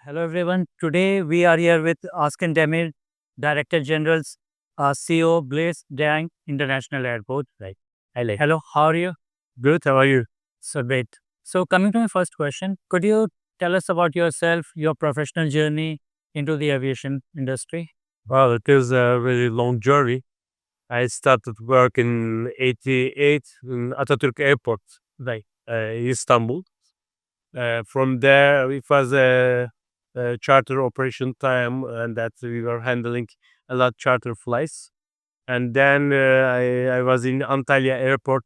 Hello everyone. Today we are here with Askin Demir, Director General's CEO, Blaise Diagne International Airport. Right. Hello. Hello. How are you? Good. How are you? So great. So coming to my first question, could you tell us about yourself, your professional journey into the aviation industry? Well, it is a very long journey. I started work in '88 in Atatürk Airport, Right. Istanbul. From there, it was a charter operation time, and that we were handling a lot charter flights. And then I was in Antalya Airport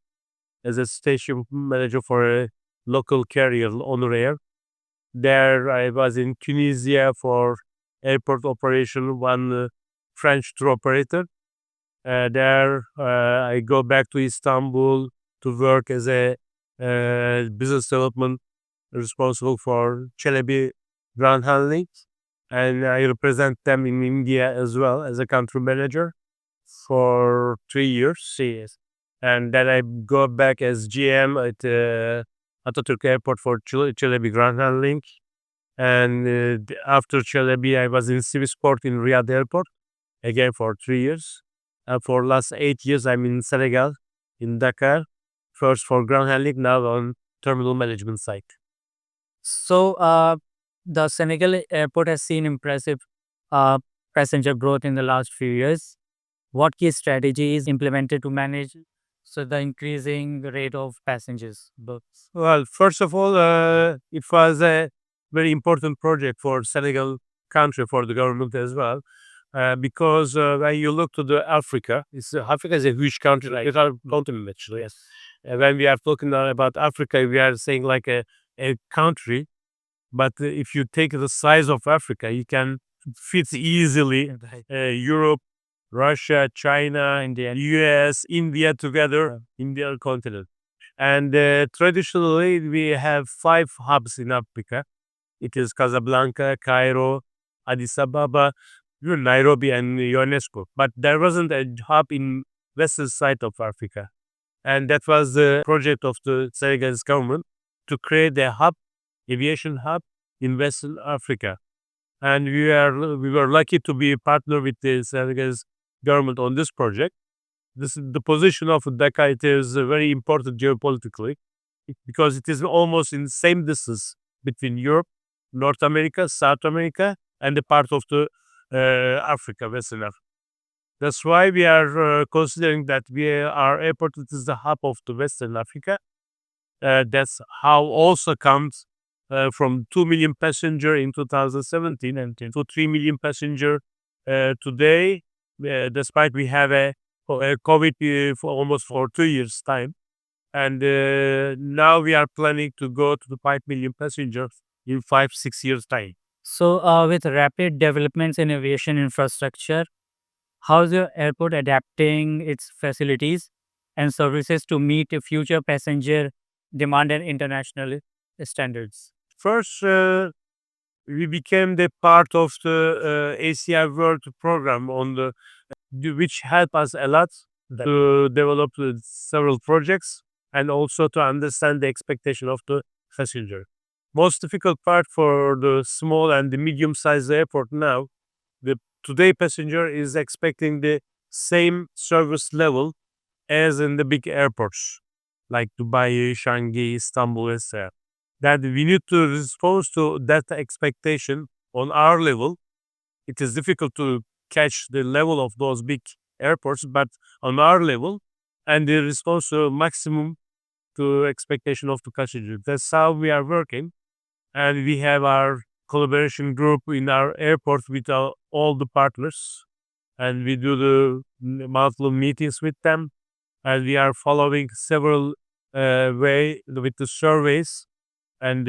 as a station manager for a local carrier, Honor Air. There, I was in Tunisia for airport operation, one French tour operator. There, I go back to Istanbul to work as a business development responsible for Çelebi ground handling, and I represent them in India as well as a country manager for 3 years. Yes. And then I go back as GM at Atatürk Airport for Çelebi ground handling. And after Çelebi, I was in civil sport in Riyadh Airport again for 3 years. And for last 8 years, I'm in Senegal, in Dakar, first for ground handling, now on terminal management side. So the Senegal airport has seen impressive uh, passenger growth in the last few years. What key strategy is implemented to manage the increasing rate of passengers? Well, first of all, it was a very important project for Senegal country, for the government as well, because when you look to the Africa, Africa is a huge country, like it's our continent actually. Yes. When we are talking about Africa, we are saying like a country, but if you take the size of Africa, you can fit easily Right. Europe, Russia, China, India. US, India together in their continent. And traditionally, we have 5 hubs in Africa. It is Casablanca, Cairo, Addis Ababa, Nairobi, and UNESCO. But there wasn't a hub in western side of Africa. And that was the project of the Senegalese government to create a hub, aviation hub in Western Africa. And we were lucky to be a partner with the Senegalese government on this project. This is the position of Dakar. It is very important geopolitically because it is almost in the same distance between Europe, North America, South America, and the part of the Africa, Western Africa. That's why we are considering that our airport is the hub of the Western Africa. That's how also comes from 2 million passenger in 2017 and to 3 million passenger today, despite we have a COVID for almost for 2 years time. And now we are planning to go to the 5 million passengers in 5, 6 years time. So, with rapid developments in aviation infrastructure, how is your airport adapting its facilities and services to meet a future passenger demand and international standards? First, we became the part of the ACI World program on which helped us a lot to develop several projects and also to understand the expectation of the passenger. Most difficult part for the small and the medium sized airport now, the today passenger is expecting the same service level as in the big airports like Dubai, Shanghai, Istanbul, etc. That we need to respond to that expectation on our level. It is difficult to catch the level of those big airports, but on our level, and the response to maximum to expectation of the passenger. That's how we are working, and we have our collaboration group in our airport with all the partners, and we do the monthly meetings with them, and we are following several way with the surveys and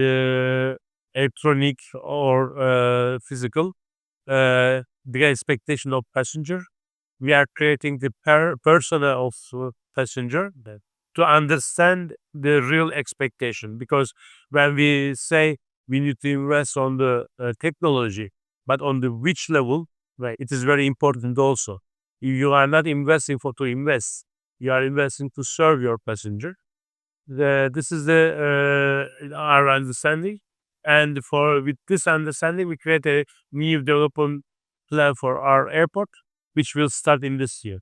electronic or physical the expectation of passenger. We are creating the persona of passenger to understand the real expectation, because when we say we need to invest on the technology, but on the which level, right, it is very important also. If you are not investing for to invest, you are investing to serve your passenger. This is the our understanding, And with this understanding, we create a new development plan for our airport, which will start in this year.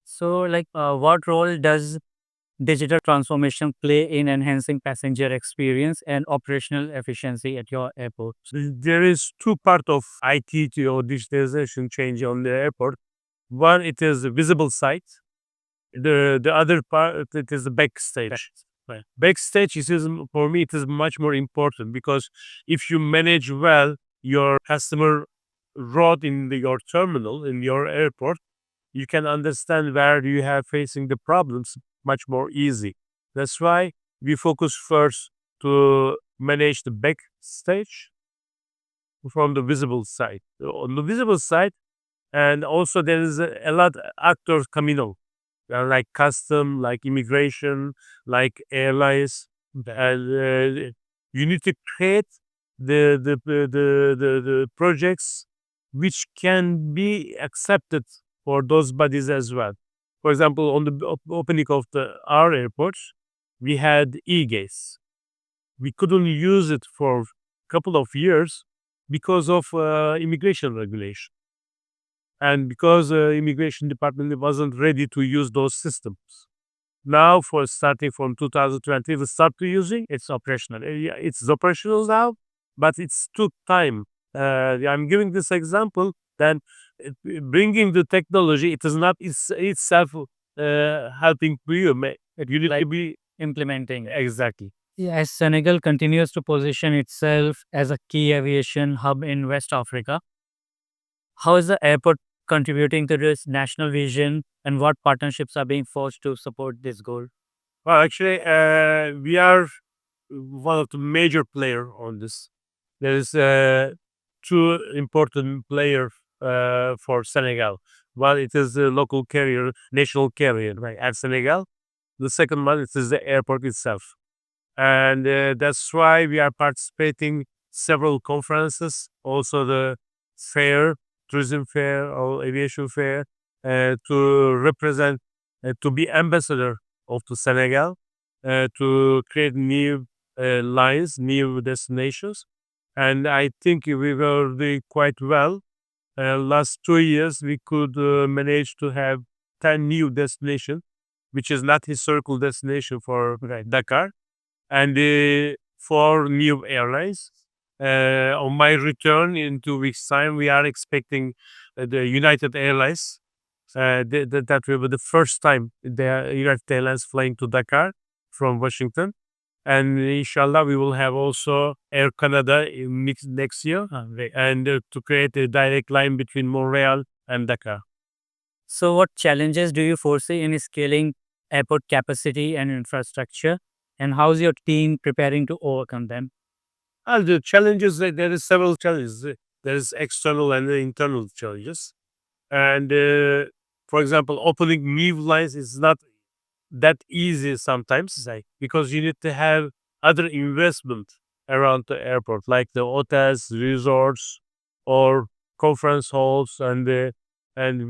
So, what role does digital transformation play in enhancing passenger experience and operational efficiency at your airport? There is two part of IT or digitalization change on the airport. One, it is the visible site. The other part, it is the backstage. Right. Backstage for me, it is much more important because if you manage well your customer road in your terminal, in your airport, you can understand where you have facing the problems much more easy. That's why we focus first to manage the backstage from the visible side. On the visible side, and also there is a lot actors coming on, like custom, like immigration, like airlines, and you need to create the projects which can be accepted for those bodies as well. For example, on the opening of our airport, we had e-gates. We couldn't use it for a couple of years because of immigration regulation and because immigration department wasn't ready to use those systems. Now, for starting from 2020, we start to using it's operational. Yeah, it's operational now, but it's took time. I'm giving this example. Then bringing the technology, it is not itself helping you. You need to be Implementing. exactly. Yeah, as Senegal continues to position itself as a key aviation hub in West Africa, how is the airport contributing to this national vision and what partnerships are being forged to support this goal? Well, actually, we are one of the major player on this. There is two important player for Senegal. One, it is the local carrier, national carrier, right, at Senegal. The second one, it is the airport itself, and that's why we are participating several conferences, also the fair, tourism fair or aviation fair, to represent, to be ambassador of the Senegal, to create new lines, new destinations, and I think we were doing quite well. Last 2 years, we could manage to have 10 new destinations, which is not historical destination for Dakar, and 4 new airlines. On my return in 2 weeks' time, we are expecting the United Airlines. That will be the first time the United Airlines flying to Dakar from Washington. And inshallah, we will have also Air Canada in next year, and to create a direct line between Montreal and Dakar. So, what challenges do you foresee in scaling airport capacity and infrastructure? And how's your team preparing to overcome them? And the challenges, there is several challenges. There is external and internal challenges. And for example, opening new lines is not that easy sometimes, like, because you need to have other investment around the airport, like the hotels, resorts, or conference halls, and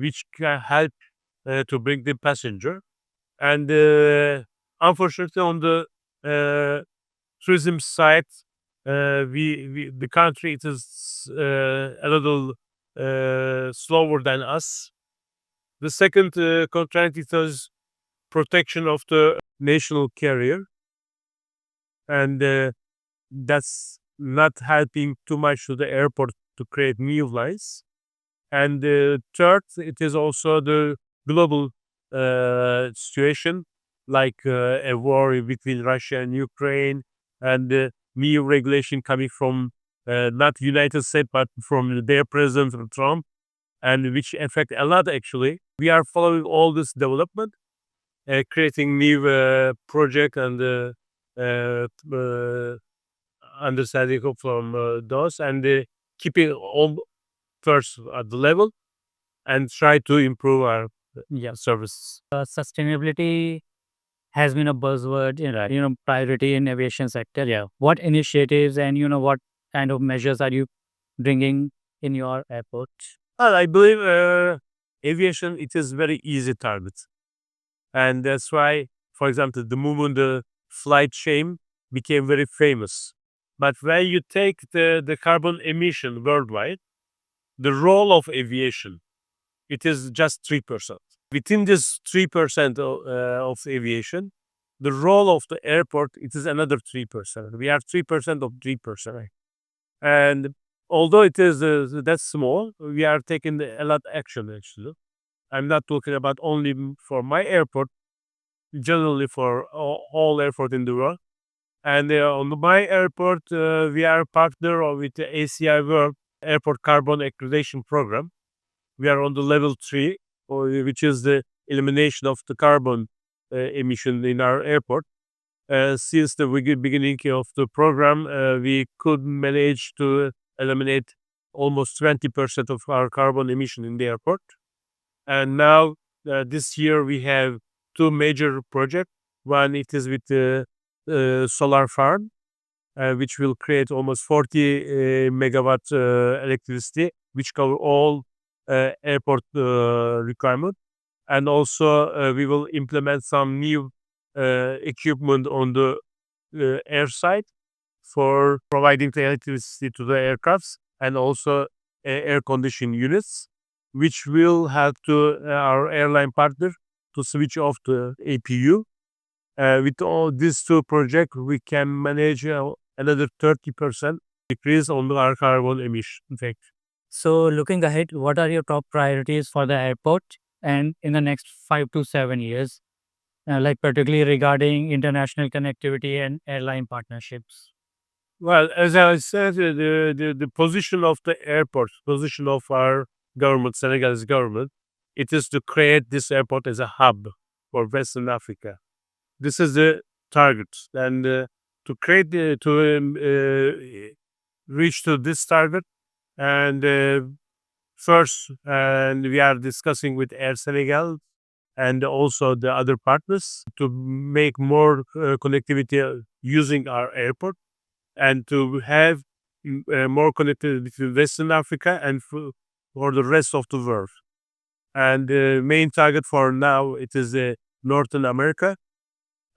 which can help to bring the passenger. And unfortunately, on the uh, tourism side, we the country, it is a little slower than us. The second contract is protection of the national carrier, and that's not helping too much to the airport to create new lines. And third, it is also the global situation, like a war between Russia and Ukraine, and new regulation coming from not United States but from their president Trump, and which affect a lot actually. We are following all this development, creating new project and understanding from those, and keeping all first at the level and try to improve our services. Sustainability has been a buzzword, priority in aviation sector. Yeah. What initiatives and what kind of measures are you bringing in your airport? Well, I believe aviation, it is very easy target, and that's why, for example, the movement, the flight shame became very famous. But when you take the carbon emission worldwide, the role of aviation, it is just 3%. Within this 3% of aviation, the role of the airport, it is another 3%. We are 3% of 3%. And although it is that's small, we are taking a lot action actually. I'm not talking about only for my airport, generally for all airport in the world. And on my airport, we are partner with the ACI World Airport Carbon Accreditation Program. We are on the level 3, which is the elimination of the carbon emission in our airport. Since the beginning of the program, we could manage to eliminate almost 20% of our carbon emission in the airport. And now, this year, we have two major projects. One, it is with the solar farm, which will create almost 40 megawatt electricity, which cover all airport requirement. And also, we will implement some new equipment on the air side for providing the electricity to the aircrafts, and also air conditioning units, which will help to our airline partner to switch off the APU. With all these two projects, we can manage another 30% decrease on our carbon emission. In fact, So, looking ahead, what are your top priorities for the airport and in the next 5 to 7 years, like particularly regarding international connectivity and airline partnerships? well, as I said, the position of the airport, position of our government, Senegalese government, it is to create this airport as a hub for Western Africa. This is the target, and to create to reach to this target, and first, and we are discussing with Air Senegal and also the other partners to make more connectivity using our airport, and to have more connectivity between Western Africa and for the rest of the world. And the main target for now, it is Northern America,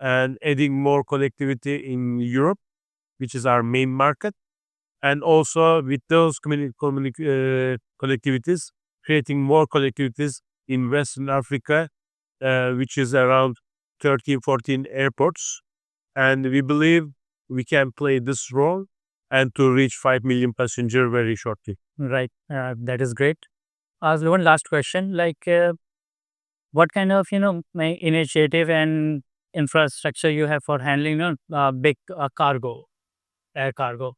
and adding more connectivity in Europe, which is our main market. And also with those connectivities, creating more connectivities in Western Africa, which is around 13, 14 airports. And we believe we can play this role and to reach 5 million passenger very shortly. Right. That is great. One last question, like what kind of, initiative and infrastructure you have for handling big cargo, air cargo?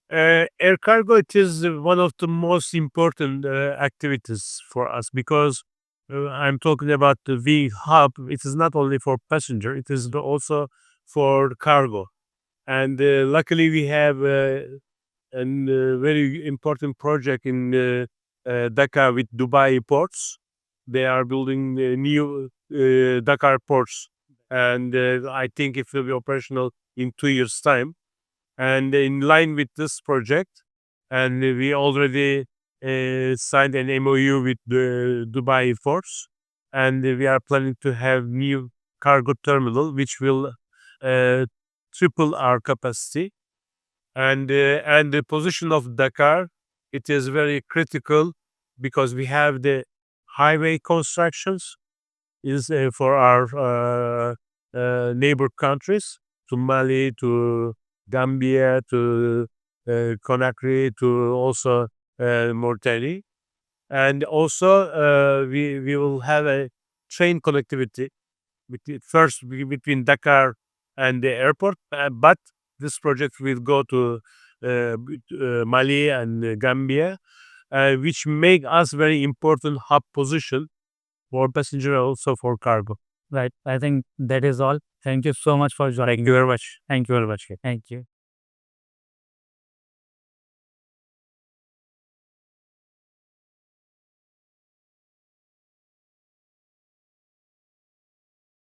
Air cargo, it is one of the most important activities for us, because I'm talking about the V hub. It is not only for passenger, it is also for cargo. And luckily, we have a very important project in Dakar with Dubai ports. They are building new Dakar ports, and I think it will be operational in 2 years' time. And in line with this project, and we already signed an MOU with the Dubai ports, and we are planning to have new cargo terminal, which will uh, triple our capacity. And the position of Dakar, it is very critical, because we have the highway constructions is for our neighbor countries, to Mali, to Gambia, to Conakry, to also Mauritania. And also we will have a train connectivity between Dakar and the airport, but this project will go to Mali and Gambia, which make us very important hub position for passenger, also for cargo. Right. I think that is all. Thank you so much for joining. Thank you very much. Thank you very much. Thank you.